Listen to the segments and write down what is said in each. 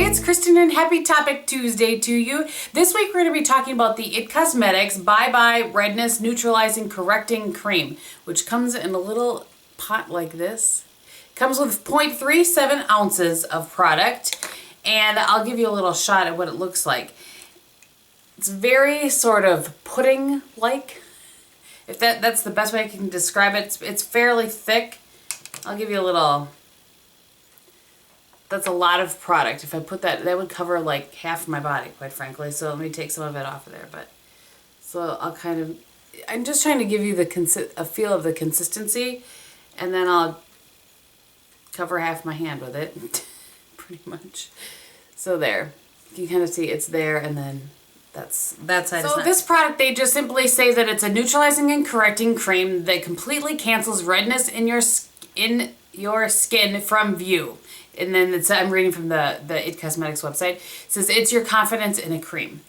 it's Kristin and happy Topic Tuesday to you. This week we're going to be talking about the IT Cosmetics Bye Bye Redness Neutralizing Correcting Cream, which comes in a little pot like this. Comes with 0.37 ounces of product, and I'll give you a little shot at what it looks like. It's very sort of pudding-like, if that's the best way I can describe it. It's fairly thick. I'll give you a little... That's a lot of product. If I put that would cover like half my body, quite frankly. So let me take some of it off of there. But so I'm just trying to give you a feel of the consistency, and then I'll cover half my hand with it, pretty much. So there, you can kind of see it's there, and then that side. So this product, they just simply say that it's a neutralizing and correcting cream that completely cancels redness in your skin from view. And then I'm reading from the IT Cosmetics website. It says, it's your confidence in a cream.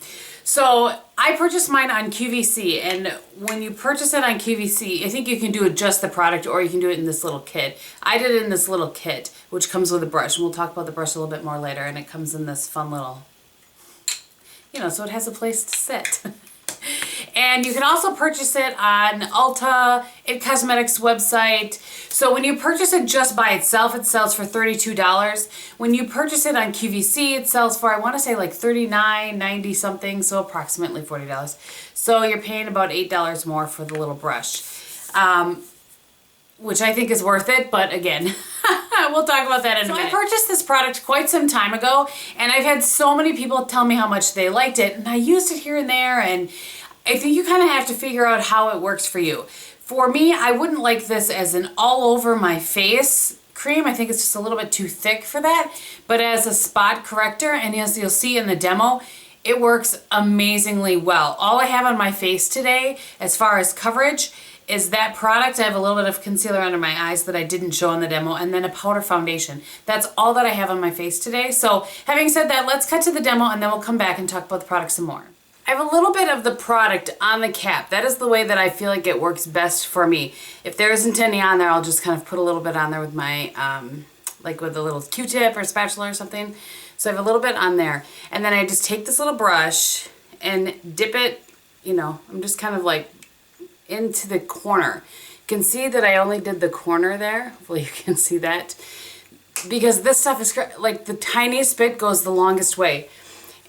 So I purchased mine on QVC, and when you purchase it on QVC, I think you can do it just the product, or you can do it in this little kit. I did it in this little kit, which comes with a brush, and we'll talk about the brush a little bit more later, and it comes in this fun little, so it has a place to sit. And you can also purchase it on Ulta, IT Cosmetics website. So when you purchase it just by itself, it sells for $32. When you purchase it on QVC, it sells for, I want to say like $39.90 something, so approximately $40. So you're paying about $8 more for the little brush, which I think is worth it, but again, we'll talk about that in a minute. I purchased this product quite some time ago, and I've had so many people tell me how much they liked it, and I used it here and there, and I think you kind of have to figure out how it works for you. For me, I wouldn't like this as an all over my face cream. I think it's just a little bit too thick for that. But as a spot corrector, and as you'll see in the demo, it works amazingly well. All I have on my face today, as far as coverage, is that product. I have a little bit of concealer under my eyes that I didn't show in the demo, and then a powder foundation. That's all that I have on my face today. So having said that, let's cut to the demo, and then we'll come back and talk about the product some more. I have a little bit of the product on the cap. That is the way that I feel like it works best for me. If there isn't any on there, I'll just kind of put a little bit on there with my, like with a little Q-tip or spatula or something. So I have a little bit on there. And then I just take this little brush and dip it, I'm just kind of like into the corner. You can see that I only did the corner there. Hopefully you can see that. Because this stuff is like the tiniest bit goes the longest way.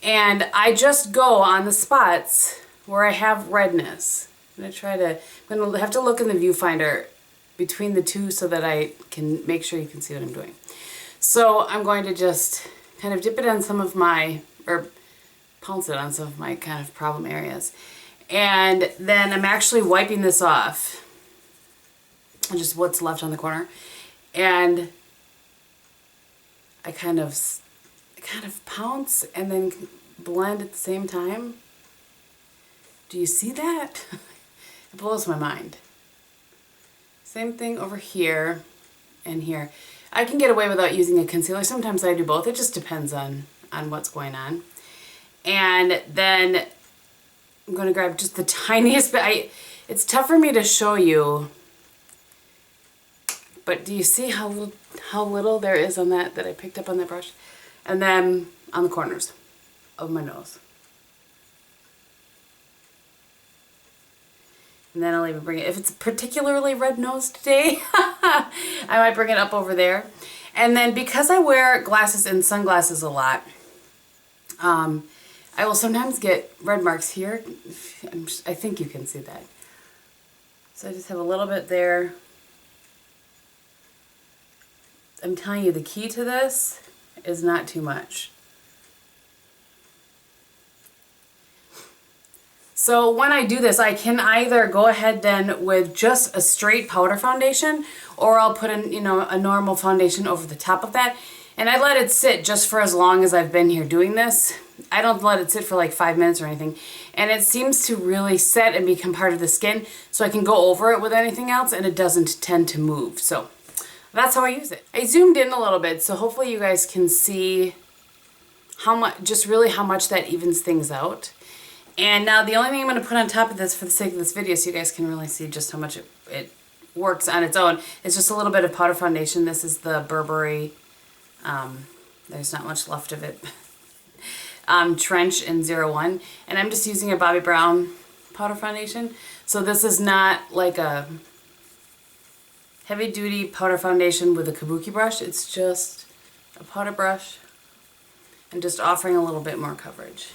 And I just go on the spots where I have redness. I'm going to have to look in the viewfinder between the two so that I can make sure you can see what I'm doing. So I'm going to just kind of dip it on some of my, or pounce it on some of my kind of problem areas. And then I'm actually wiping this off, just what's left on the corner. And I kind of pounce and then blend at the same time. Do you see that? It blows my mind. Same thing over here and here. I can get away without using a concealer. Sometimes I do both. It just depends on what's going on. And then I'm going to grab just the tiniest bit. It's tough for me to show you, but do you see how little there is on that I picked up on that brush? And then on the corners of my nose. And then I'll even bring it, if it's particularly red nose today, I might bring it up over there. And then because I wear glasses and sunglasses a lot, I will sometimes get red marks here. I think you can see that. So I just have a little bit there. I'm telling you, the key to this is not too much. So when I do this, I can either go ahead then with just a straight powder foundation, or I'll put in, a normal foundation over the top of that. And I let it sit just for as long as I've been here doing this. I don't let it sit for like 5 minutes or anything. And it seems to really set and become part of the skin, so I can go over it with anything else and it doesn't tend to move. So that's how I use it. I zoomed in a little bit, so hopefully you guys can see how much that evens things out. And now the only thing I'm going to put on top of this for the sake of this video, so you guys can really see just how much it works on its own, is just a little bit of powder foundation. This is the Burberry, there's not much left of it. Trench in 01. And I'm just using a Bobbi Brown powder foundation. So this is not like a heavy duty powder foundation with a kabuki brush. It's just a powder brush and just offering a little bit more coverage.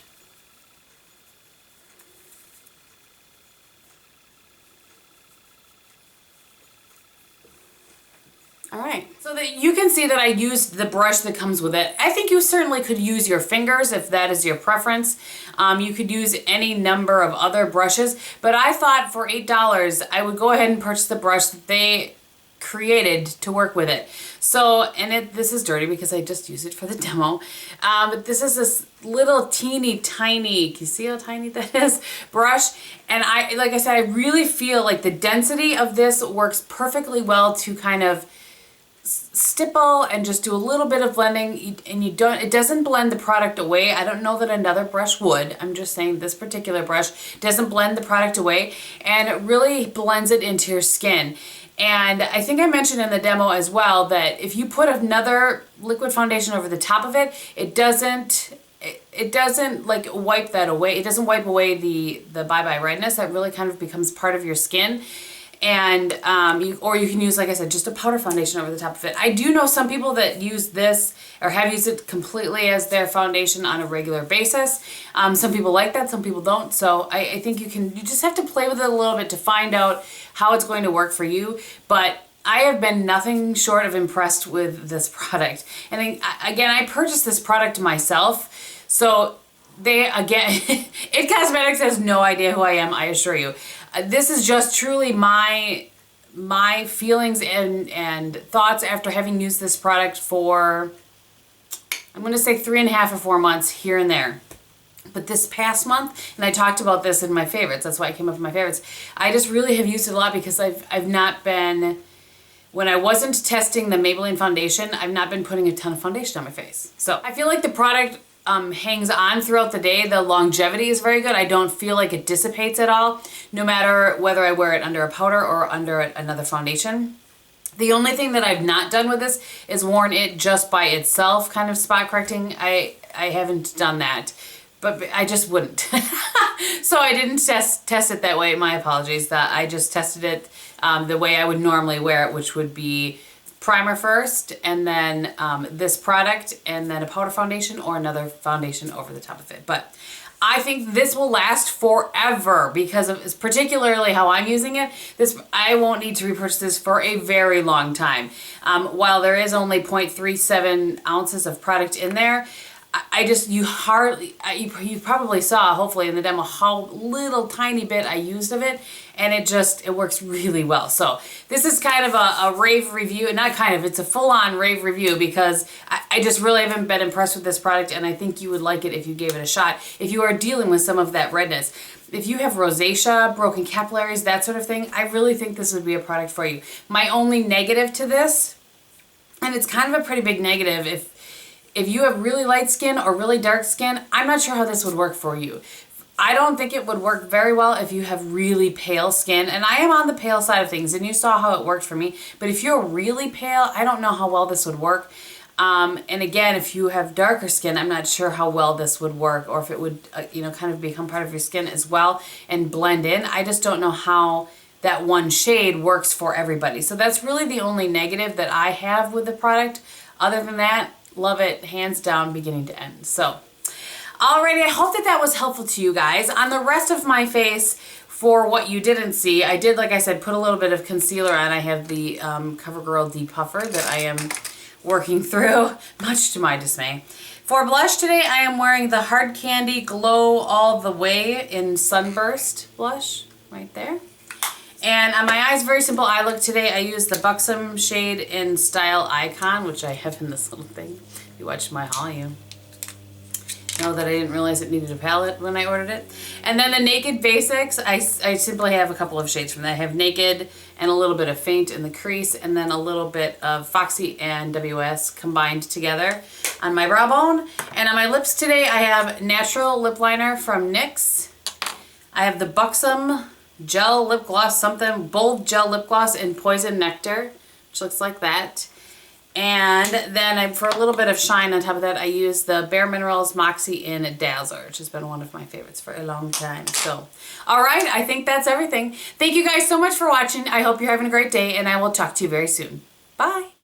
Alright, so that you can see that I used the brush that comes with it. I think you certainly could use your fingers if that is your preference. You could use any number of other brushes, but I thought for $8 I would go ahead and purchase the brush that they created to work with it. So, and this is dirty because I just used it for the demo, but this is this little teeny tiny, can you see how tiny that is, brush? And like I said, I really feel like the density of this works perfectly well to kind of stipple and just do a little bit of blending, and it doesn't blend the product away. I don't know that another brush would. I'm just saying this particular brush doesn't blend the product away, and it really blends it into your skin. And I think I mentioned in the demo as well that if you put another liquid foundation over the top of it, it doesn't like wipe that away. It doesn't wipe away the Bye Bye Redness. That really kind of becomes part of your skin. And or you can use, like I said, just a powder foundation over the top of it. I do know some people that use this or have used it completely as their foundation on a regular basis. Some people like that, some people don't. So I think you just have to play with it a little bit to find out how it's going to work for you. But I have been nothing short of impressed with this product. And again, I purchased this product myself. So It Cosmetics has no idea who I am, I assure you. This is just truly my feelings and thoughts after having used this product for, I'm going to say 3.5 or 4 months here and there. But this past month, and I talked about this in my favorites, that's why I came up with my favorites, I just really have used it a lot because I've not been, when I wasn't testing the Maybelline foundation, I've not been putting a ton of foundation on my face. So I feel like the product hangs on throughout the day. The longevity is very good. I don't feel like it dissipates at all, no matter whether I wear it under a powder or under another foundation. The only thing that I've not done with this is worn it just by itself, kind of spot correcting. I haven't done that, but I just wouldn't. So I didn't test it that way. My apologies. That I just tested it the way I would normally wear it, which would be primer first, and then this product, and then a powder foundation or another foundation over the top of it. But I think this will last forever because of particularly how I'm using it. I won't need to repurchase this for a very long time. While there is only 0.37 ounces of product in there, you probably saw, hopefully in the demo, how little tiny bit I used of it, and it works really well. So this is kind of a rave review, it's a full-on rave review because I just really haven't been impressed with this product, and I think you would like it if you gave it a shot, if you are dealing with some of that redness. If you have rosacea, broken capillaries, that sort of thing, I really think this would be a product for you. My only negative to this, and it's kind of a pretty big negative, if you have really light skin or really dark skin, I'm not sure how this would work for you. I don't think it would work very well if you have really pale skin, and I am on the pale side of things, and you saw how it worked for me, but if you're really pale, I don't know how well this would work. And again, if you have darker skin, I'm not sure how well this would work, or if it would, kind of become part of your skin as well and blend in. I just don't know how that one shade works for everybody. So that's really the only negative that I have with the product. Other than that, love it, hands down, beginning to end. So, alrighty, I hope that was helpful to you guys. On the rest of my face, for what you didn't see, I did, like I said, put a little bit of concealer on. I have the CoverGirl Depuffer that I am working through, much to my dismay. For blush today, I am wearing the Hard Candy Glow All the Way in Sunburst blush, right there. And on my eyes, very simple eye look today. I used the Buxom shade in Style Icon, which I have in this little thing. If you watched my haul, you know that I didn't realize it needed a palette when I ordered it. And then the Naked Basics, I simply have a couple of shades from that. I have Naked and a little bit of Faint in the crease, and then a little bit of Foxy and WS combined together on my brow bone. And on my lips today, I have Natural Lip Liner from NYX. I have the Buxom Gel Lip Gloss, Bold Gel Lip Gloss in Poison Nectar, which looks like that. And then for a little bit of shine on top of that, I use the BareMinerals Moxie in Dazzler, which has been one of my favorites for a long time. So, all right, I think that's everything. Thank you guys so much for watching. I hope you're having a great day, and I will talk to you very soon. Bye.